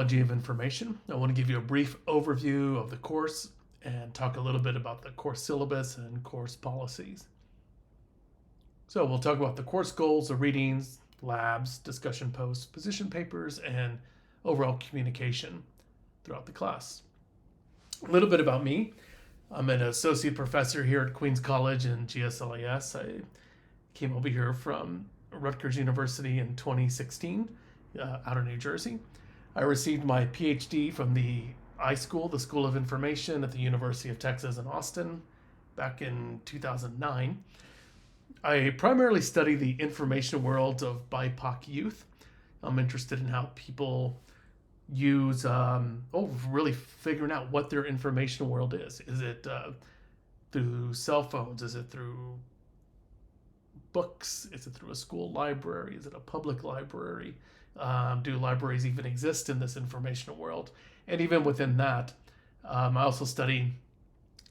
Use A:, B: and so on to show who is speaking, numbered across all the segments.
A: Technology of Information. I want to give you a brief overview of the course and talk a little bit about the course syllabus and course policies. So we'll talk about the course goals, the readings, labs, discussion posts, position papers, and overall communication throughout the class. A little bit about me. I'm an associate professor here at Queens College in GSLAS. I came over here from Rutgers University in 2016 out of New Jersey. I received my PhD from the iSchool, the School of Information at the University of Texas in Austin back in 2009. I primarily study the information worlds of BIPOC youth. I'm interested in how people use, really figuring out what their information world is. Is it through cell phones? Is it through books? Is it through a school library? Is it a public library? Do libraries even exist in this information world? And even within that, I also study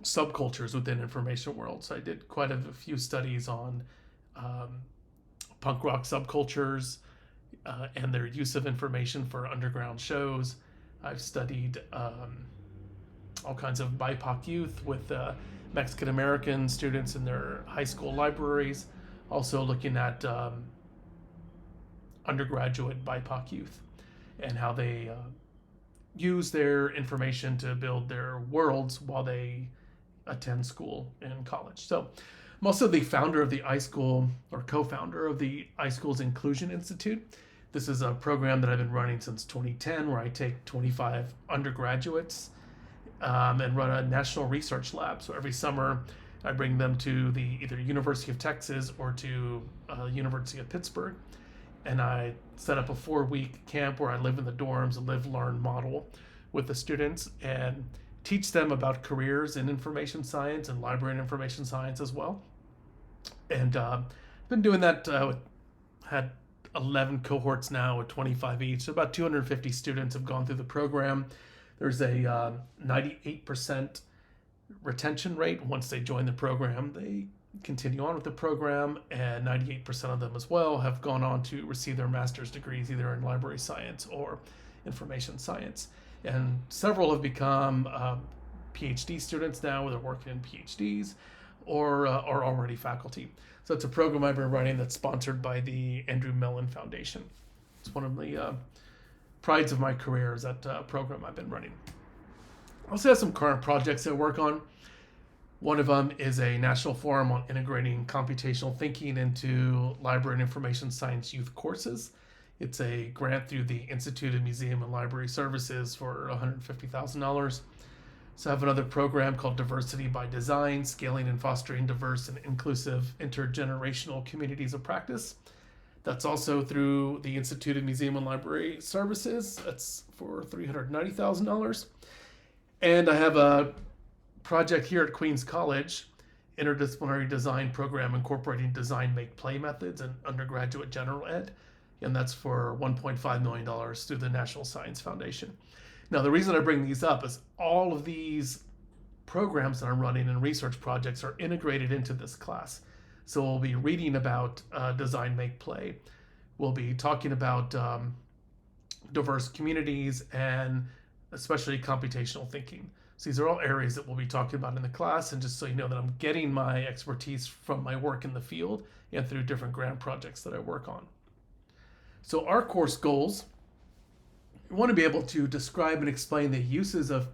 A: subcultures within information world. So I did quite a few studies on punk rock subcultures and their use of information for underground shows. I've studied all kinds of BIPOC youth with Mexican American students in their high school libraries. Also looking at undergraduate BIPOC youth and how they use their information to build their worlds while they attend school and college. So I'm also the founder of the iSchool, or co-founder of the iSchool's Inclusion Institute. This is a program that I've been running since 2010 where I take 25 undergraduates and run a national research lab. So every summer I bring them to the either University of Texas or to University of Pittsburgh. And I set up a 4-week camp where I live in the dorms, a live-learn model with the students, and teach them about careers in information science and library and information science as well. And I've been doing that, had 11 cohorts now with 25 each. So about 250 students have gone through the program. There's a 98% retention rate. Once they join the program, they continue on with the program, and 98% of them as well have gone on to receive their master's degrees either in library science or information science. And several have become PhD students now. They're working in PhDs or are already faculty. So it's a program I've been running that's sponsored by the Andrew Mellon Foundation. It's one of the prides of my career is that program I've been running. I also have some current projects I work on. One of them is a national forum on integrating computational thinking into library and information science youth courses. It's a grant through the Institute of Museum and Library Services for $150,000. So I have another program called Diversity by Design, Scaling and Fostering Diverse and Inclusive Intergenerational Communities of Practice. That's also through the Institute of Museum and Library Services. That's for $390,000. And I have a project here at Queens College, interdisciplinary design program incorporating design make play methods in undergraduate general ed, and that's for $1.5 million through the National Science Foundation. Now the reason I bring these up is all of these programs that I'm running and research projects are integrated into this class. So we'll be reading about design make play. We'll be talking about diverse communities and especially computational thinking. So these are all areas that we'll be talking about in the class, and just so you know that I'm getting my expertise from my work in the field and through different grant projects that I work on. So our course goals, we want to be able to describe and explain the uses of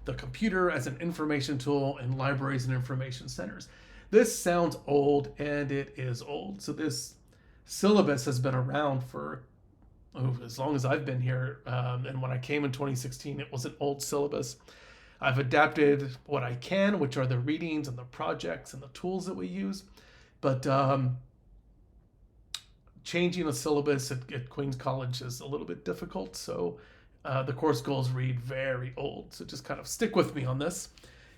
A: the computer as an information tool in libraries and information centers. This sounds old, and it is old. So this syllabus has been around for as long as I've been here. And when I came in 2016, it was an old syllabus. I've adapted what I can, which are the readings and the projects and the tools that we use. But changing a syllabus at Queens College is a little bit difficult. So the course goals read very old. So just kind of stick with me on this.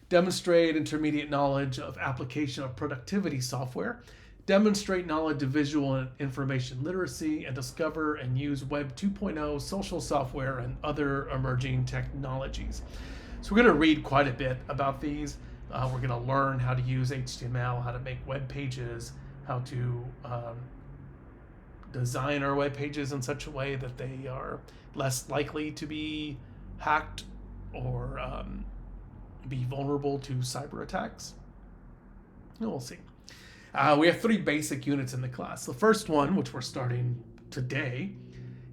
A: Demonstrate intermediate knowledge of application of productivity software. Demonstrate knowledge of visual and information literacy, and discover and use Web 2.0, social software, and other emerging technologies. So we're going to read quite a bit about these. We're going to learn how to use HTML, how to make web pages, how to design our web pages in such a way that they are less likely to be hacked or be vulnerable to cyber attacks. We'll see. We have 3 basic units in the class. The first one, which we're starting today,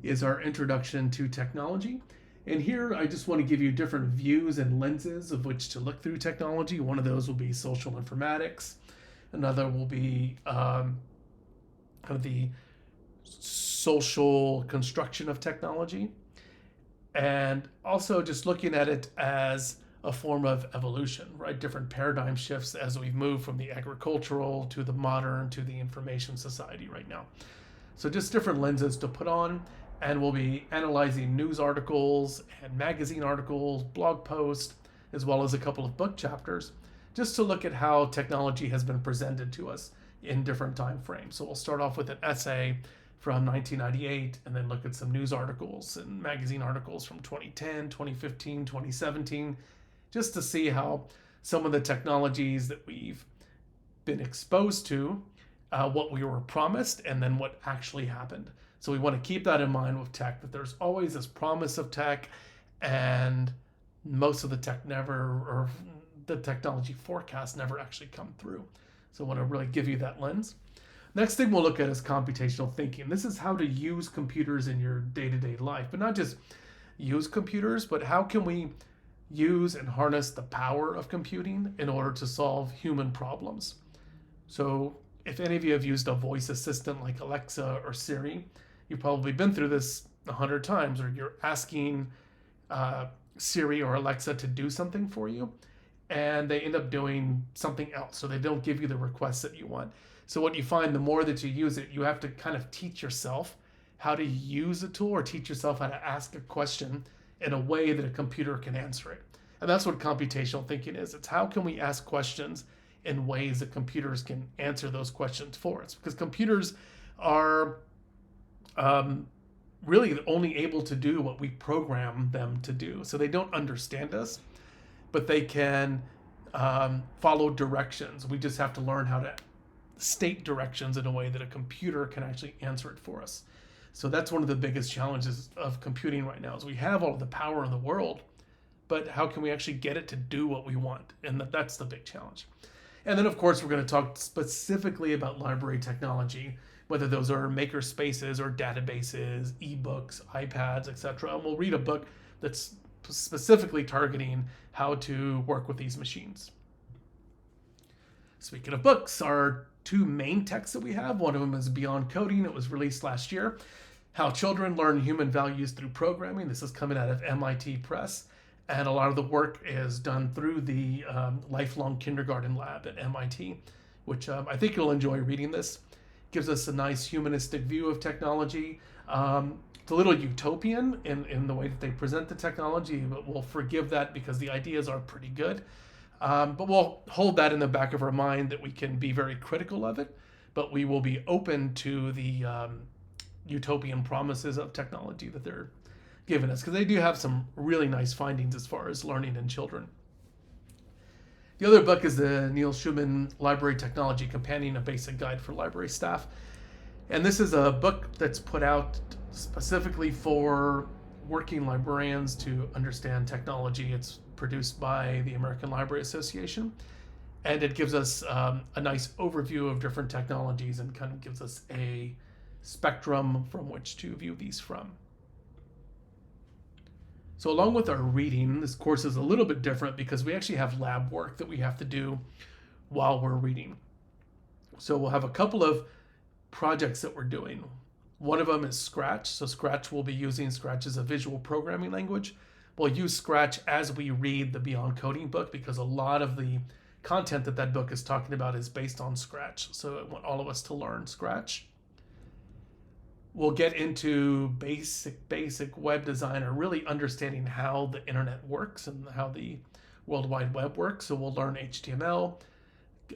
A: is our introduction to technology. And here I just want to give you different views and lenses of which to look through technology. One of those will be social informatics. Another will be kind of the social construction of technology. And also just looking at it as a form of evolution, right? Different paradigm shifts as we've moved from the agricultural to the modern to the information society right now. So just different lenses to put on, and we'll be analyzing news articles and magazine articles, blog posts, as well as a couple of book chapters, just to look at how technology has been presented to us in different time frames. So we'll start off with an essay from 1998 and then look at some news articles and magazine articles from 2010, 2015, 2017, just to see how some of the technologies that we've been exposed to, what we were promised, and then what actually happened. So we want to keep that in mind with tech, that there's always this promise of tech, and most of the tech never, or the technology forecasts never actually come through. So I want to really give you that lens. Next thing we'll look at is computational thinking. This is how to use computers in your day-to-day life, but not just use computers, but how can we use and harness the power of computing in order to solve human problems. So if any of you have used a voice assistant like Alexa or Siri, you've probably been through this 100 times, or you're asking Siri or Alexa to do something for you, and they end up doing something else, so they don't give you the request that you want. So what you find, the more that you use it, you have to kind of teach yourself how to use a tool, or teach yourself how to ask a question in a way that a computer can answer it. And that's what computational thinking is. It's how can we ask questions in ways that computers can answer those questions for us. Because computers are really only able to do what we program them to do. So they don't understand us, but they can follow directions. We just have to learn how to state directions in a way that a computer can actually answer it for us. So that's one of the biggest challenges of computing right now, is we have all of the power in the world, but how can we actually get it to do what we want? And that's the big challenge. And then, of course, we're going to talk specifically about library technology, whether those are maker spaces or databases, ebooks, iPads, etc. And we'll read a book that's specifically targeting how to work with these machines. Speaking of books, our 2 main texts that we have, one of them is Beyond Coding. It was released last year. How Children Learn Human Values Through Programming. This is coming out of MIT Press. And a lot of the work is done through the Lifelong Kindergarten Lab at MIT, which I think you'll enjoy reading this. It gives us a nice humanistic view of technology. It's a little utopian in the way that they present the technology, but we'll forgive that because the ideas are pretty good. But we'll hold that in the back of our mind, that we can be very critical of it, but we will be open to the utopian promises of technology that they're giving us, because they do have some really nice findings as far as learning in children. The other book is the Neil Schumann Library Technology Companion, a basic guide for library staff. And this is a book that's put out specifically for working librarians to understand technology. It's produced by the American Library Association, and it gives us a nice overview of different technologies and kind of gives us a spectrum from which to view these from. So along with our reading, this course is a little bit different because we actually have lab work that we have to do while we're reading. So we'll have a couple of projects that we're doing. One of them is Scratch. So Scratch, we'll be using Scratch as a visual programming language. We'll use Scratch as we read the Beyond Coding book, because a lot of the content that book is talking about is based on Scratch. So I want all of us to learn Scratch. We'll get into basic web design, or really understanding how the internet works and how the World Wide Web works. So we'll learn HTML,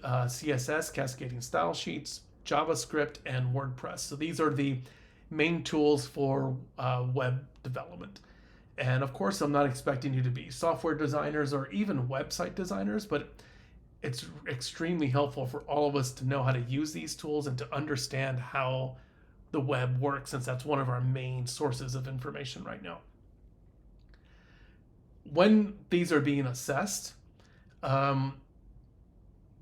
A: CSS, cascading style sheets, JavaScript, and WordPress. So these are the main tools for web development. And of course, I'm not expecting you to be software designers or even website designers, but it's extremely helpful for all of us to know how to use these tools and to understand how the web works, since that's one of our main sources of information right now. When these are being assessed,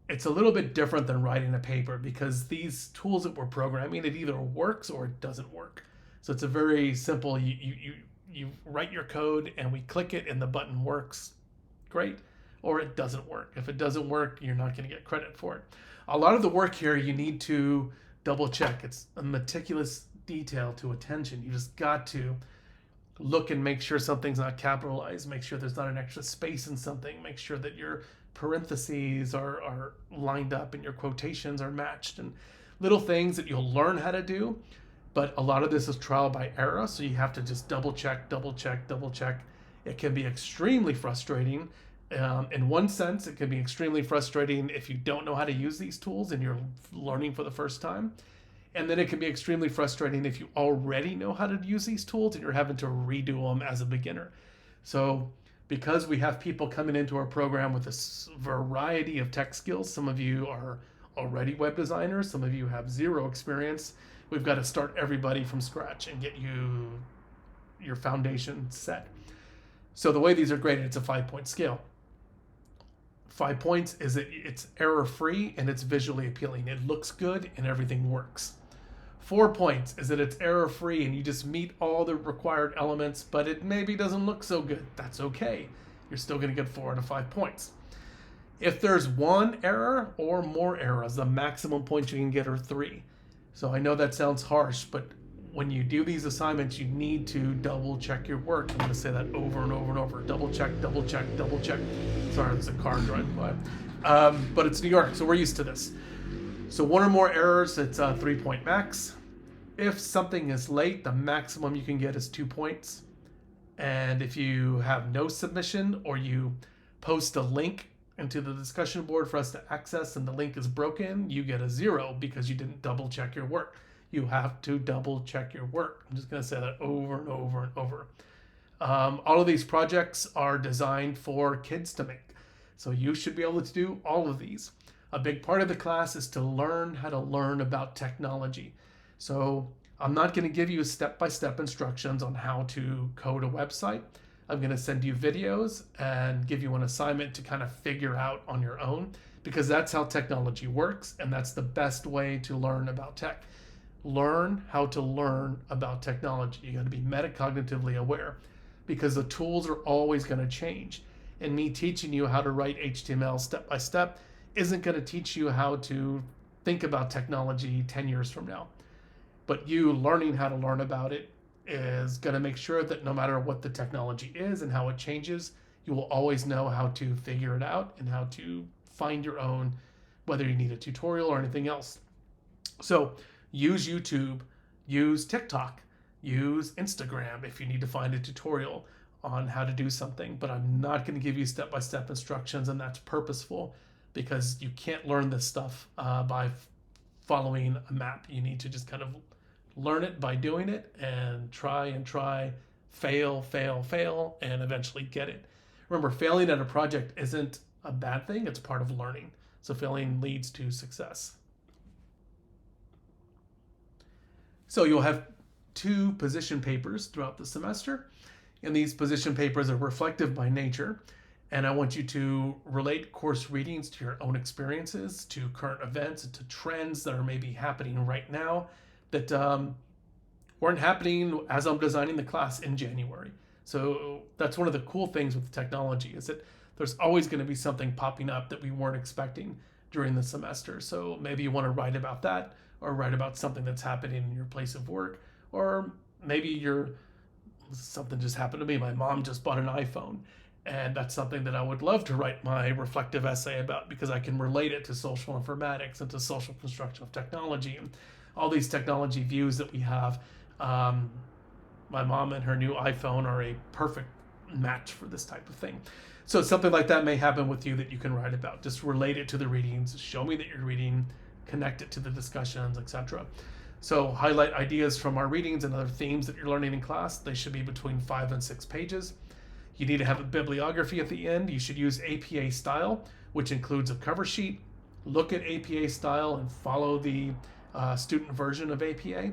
A: it's a little bit different than writing a paper, because these tools that we're programming, it either works or it doesn't work. So it's a very simple, you write your code and we click it and the button works, great, or it doesn't work. If it doesn't work, you're not going to get credit for it. A lot of the work here, you need to double check. It's a meticulous detail to attention. You just got to look and make sure something's not capitalized, make sure there's not an extra space in something, make sure that your parentheses are lined up and your quotations are matched, and little things that you'll learn how to do. But a lot of this is trial by error, so you have to just double check. It can be extremely frustrating. In one sense, it can be extremely frustrating if you don't know how to use these tools and you're learning for the first time. And then it can be extremely frustrating if you already know how to use these tools and you're having to redo them as a beginner. So because we have people coming into our program with a variety of tech skills, some of you are already web designers, some of you have zero experience, we've got to start everybody from scratch and get you your foundation set. So the way these are graded, it's a 5-point scale. 5 points is that it's error-free and it's visually appealing. It looks good and everything works. 4 points is that it's error-free and you just meet all the required elements, but it maybe doesn't look so good. That's okay. You're still going to get 4 out of 5 points. If there's one error or more errors, the maximum points you can get are 3. So I know that sounds harsh, but when you do these assignments, you need to double check your work. I'm going to say that over and over and over. Double check. Sorry, there's a car driving by. But it's New York, so we're used to this. So 1 or more errors, it's a 3-point max. If something is late, the maximum you can get is 2 points. And if you have no submission or you post a link into the discussion board for us to access and the link is broken, you get a 0 because you didn't double check your work. You have to double check your work. I'm just going to say that over and over and over. All of these projects are designed for kids to make. So you should be able to do all of these. A big part of the class is to learn how to learn about technology. So I'm not going to give you step-by-step instructions on how to code a website. I'm going to send you videos and give you an assignment to kind of figure out on your own, because that's how technology works and that's the best way to learn about tech. Learn how to learn about technology. You got to be metacognitively aware, because the tools are always going to change. And me teaching you how to write HTML step by step isn't going to teach you how to think about technology 10 years from now. But you learning how to learn about it is going to make sure that no matter what the technology is and how it changes, you will always know how to figure it out and how to find your own, whether you need a tutorial or anything else. So use YouTube, use TikTok, use Instagram if you need to find a tutorial on how to do something. But I'm not going to give you step-by-step instructions, and that's purposeful, because you can't learn this stuff by following a map. You need to just kind of learn it by doing it and try, fail, and eventually get it. Remember, failing at a project isn't a bad thing. It's part of learning. So failing leads to success. So you'll have 2 position papers throughout the semester. And these position papers are reflective by nature. And I want you to relate course readings to your own experiences, to current events, and to trends that are maybe happening right now that weren't happening as I'm designing the class in January. So that's one of the cool things with technology, is that there's always going to be something popping up that we weren't expecting during the semester. So maybe you want to write about that, or write about something that's happening in your place of work, or maybe something just happened to me. My mom just bought an iPhone, and that's something that I would love to write my reflective essay about, because I can relate it to social informatics and to social construction of technology and all these technology views that we have. My mom and her new iPhone are a perfect match for this type of thing. So something like that may happen with you that you can write about. Just relate it to the readings, show me that you're reading, connect it to the discussions, etc. So highlight ideas from our readings and other themes that you're learning in class. They should be between 5 and 6 pages. You need to have a bibliography at the end. You should use APA style, which includes a cover sheet. Look at APA style and follow the student version of APA.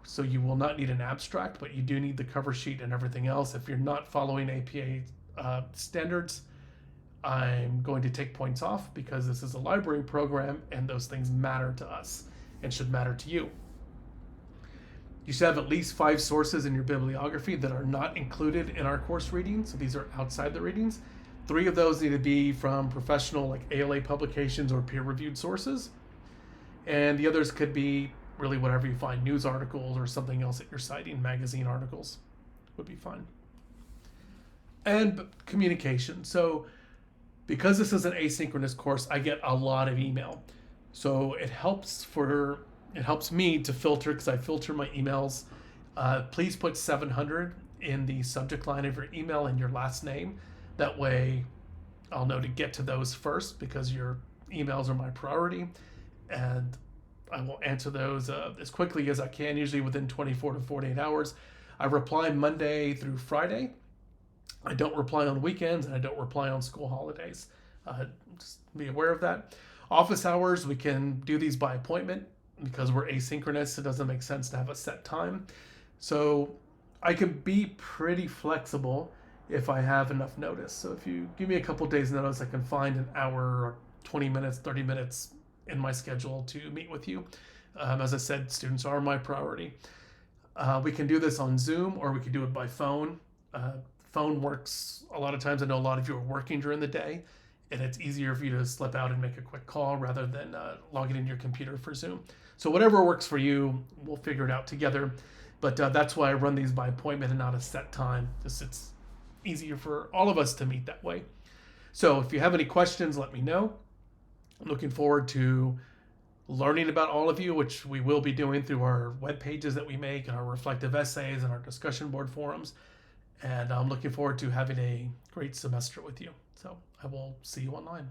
A: So you will not need an abstract, but you do need the cover sheet and everything else. If you're not following APA standards, I'm going to take points off because this is a library program and those things matter to us and should matter to you. You should have at least 5 sources in your bibliography that are not included in our course readings. So these are outside the readings. 3 of those need to be from professional, like ALA publications or peer-reviewed sources. And the others could be really whatever you find, news articles or something else that you're citing, magazine articles would be fine. And communication. So because this is an asynchronous course, I get a lot of email. So it helps me to filter, because I filter my emails. Please put 700 in the subject line of your email and your last name. That way I'll know to get to those first, because your emails are my priority. And I will answer those as quickly as I can, usually within 24 to 48 hours. I reply Monday through Friday. I don't reply on weekends, and I don't reply on school holidays. Just be aware of that. Office hours, we can do these by appointment. Because we're asynchronous, it doesn't make sense to have a set time. So I can be pretty flexible if I have enough notice. So if you give me a couple days notice, I can find an hour or 20 minutes, 30 minutes in my schedule to meet with you. As I said, students are my priority. We can do this on Zoom, or we can do it by phone. Phone works a lot of times. I know a lot of you are working during the day, and it's easier for you to slip out and make a quick call rather than logging in your computer for Zoom. So whatever works for you, we'll figure it out together. But that's why I run these by appointment and not a set time. It's easier for all of us to meet that way. So if you have any questions, let me know. I'm looking forward to learning about all of you, which we will be doing through our web pages that we make, and our reflective essays, and our discussion board forums. And I'm looking forward to having a great semester with you. So I will see you online.